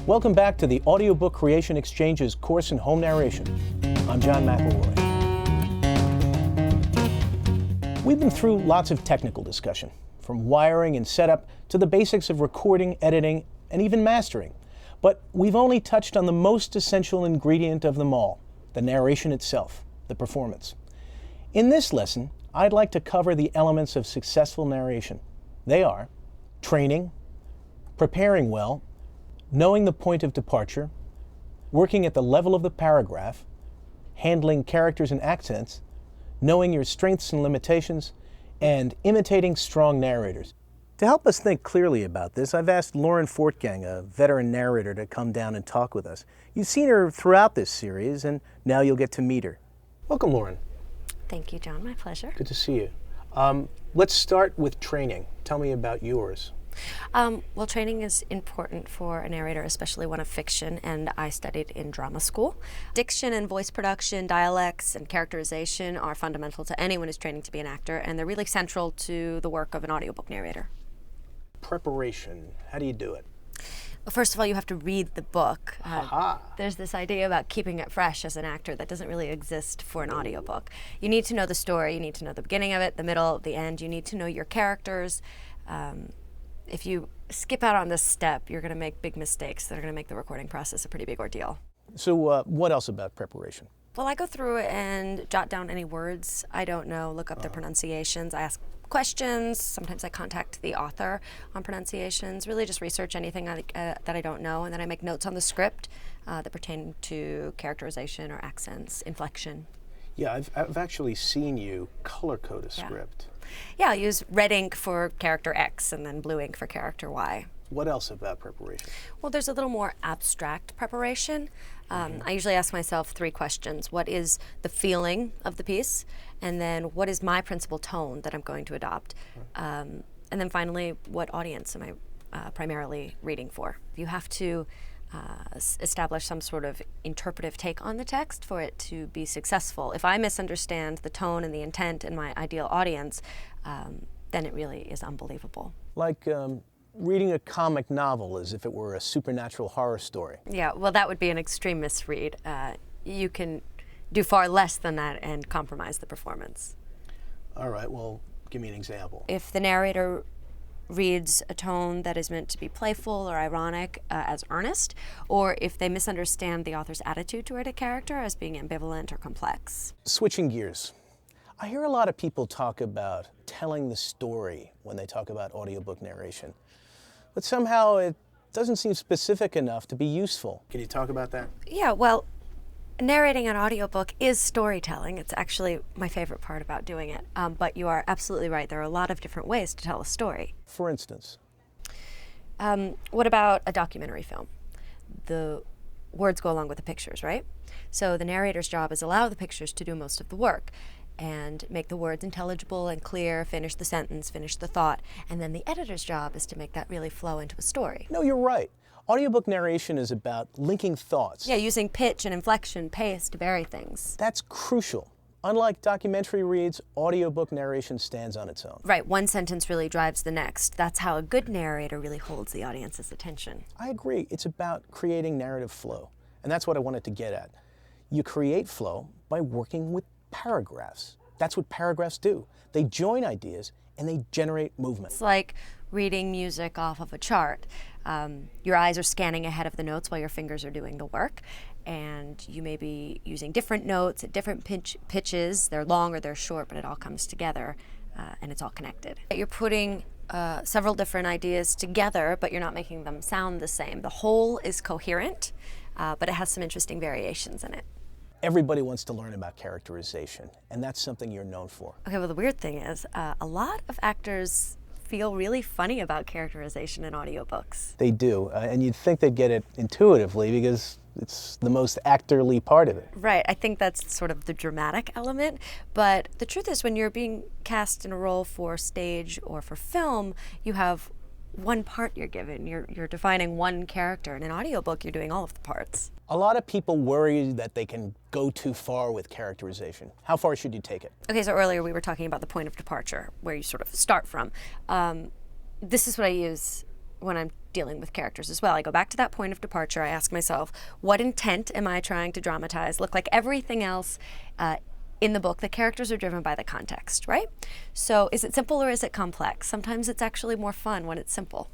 Welcome back to the Audiobook Creation Exchange's course in home narration. I'm John McElroy. We've been through lots of technical discussion, from wiring and setup to the basics of recording, editing, and even mastering. But we've only touched on the most essential ingredient of them all, the narration itself, the performance. In this lesson, I'd like to cover the elements of successful narration. They are training, preparing well, knowing the point of departure, working at the level of the paragraph, handling characters and accents, knowing your strengths and limitations, and imitating strong narrators. To help us think clearly about this, I've asked Lauren Fortgang, a veteran narrator, to come down and talk with us. You've seen her throughout this series, and now you'll get to meet her. Welcome, Lauren. Thank you, John. My pleasure. Good to see you. Let's start with training. Tell me about yours. Well, training is important for a narrator, especially one of fiction, and I studied in drama school. Diction and voice production, dialects, and characterization are fundamental to anyone who's training to be an actor, and they're really central to the work of an audiobook narrator. Preparation. How do you do it? Well, first of all, you have to read the book. Aha. There's this idea about keeping it fresh as an actor that doesn't really exist for an audiobook. You need to know the story, you need to know the beginning of it, the middle, the end, you need to know your characters. If you skip out on this step, you're going to make big mistakes that are going to make the recording process a pretty big ordeal. So what else about preparation? Well, I go through and jot down any words I don't know, look up their pronunciations. I ask questions. Sometimes I contact the author on pronunciations, really just research anything that I don't know, and then I make notes on the script that pertain to characterization or accents, inflection. Yeah, I've actually seen you color code a script. Yeah, I'll use red ink for character X and then blue ink for character Y. What else about preparation? Well, there's a little more abstract preparation. I usually ask myself 3 questions. What is the feeling of the piece? And then what is my principal tone that I'm going to adopt? And then finally, what audience am I primarily reading for? You have to establish some sort of interpretive take on the text for it to be successful. If I misunderstand the tone and the intent in my ideal audience, then it really is unbelievable. Like reading a comic novel as if it were a supernatural horror story. Yeah, well, that would be an extreme misread. You can do far less than that and compromise the performance. All right, well, give me an example. If the narrator reads a tone that is meant to be playful or ironic as earnest, or if they misunderstand the author's attitude toward a character as being ambivalent or complex. Switching gears. I hear a lot of people talk about telling the story when they talk about audiobook narration, but somehow it doesn't seem specific enough to be useful. Can you talk about that? Yeah, well, narrating an audiobook is storytelling. It's actually my favorite part about doing it. But you are absolutely right. There are a lot of different ways to tell a story. For instance? What about a documentary film? The words go along with the pictures, right? So the narrator's job is allow the pictures to do most of the work and make the words intelligible and clear, finish the sentence, finish the thought, and then the editor's job is to make that really flow into a story. No, you're right. Audiobook narration is about linking thoughts. Yeah, using pitch and inflection, pace to vary things. That's crucial. Unlike documentary reads, audiobook narration stands on its own. Right, one sentence really drives the next. That's how a good narrator really holds the audience's attention. I agree. It's about creating narrative flow. And that's what I wanted to get at. You create flow by working with paragraphs. That's what paragraphs do. They join ideas and they generate movement. It's like reading music off of a chart. Your eyes are scanning ahead of the notes while your fingers are doing the work. And you may be using different notes at different pitches. They're long or they're short, but it all comes together and it's all connected. You're putting several different ideas together, but you're not making them sound the same. The whole is coherent, but it has some interesting variations in it. Everybody wants to learn about characterization, and that's something you're known for. Okay, well, the weird thing is a lot of actors feel really funny about characterization in audiobooks. They do, and you'd think they'd get it intuitively because it's the most actorly part of it. Right, I think that's sort of the dramatic element, but the truth is when you're being cast in a role for stage or for film, you have one part you're given. You're defining one character. In an audiobook, you're doing all of the parts. A lot of people worry that they can go too far with characterization. How far should you take it? Okay, so earlier we were talking about the point of departure, where you sort of start from. This is what I use when I'm dealing with characters as well. I go back to that point of departure. I ask myself, what intent am I trying to dramatize? Look, like everything else in the book, the characters are driven by the context, right? So is it simple or is it complex? Sometimes it's actually more fun when it's simple.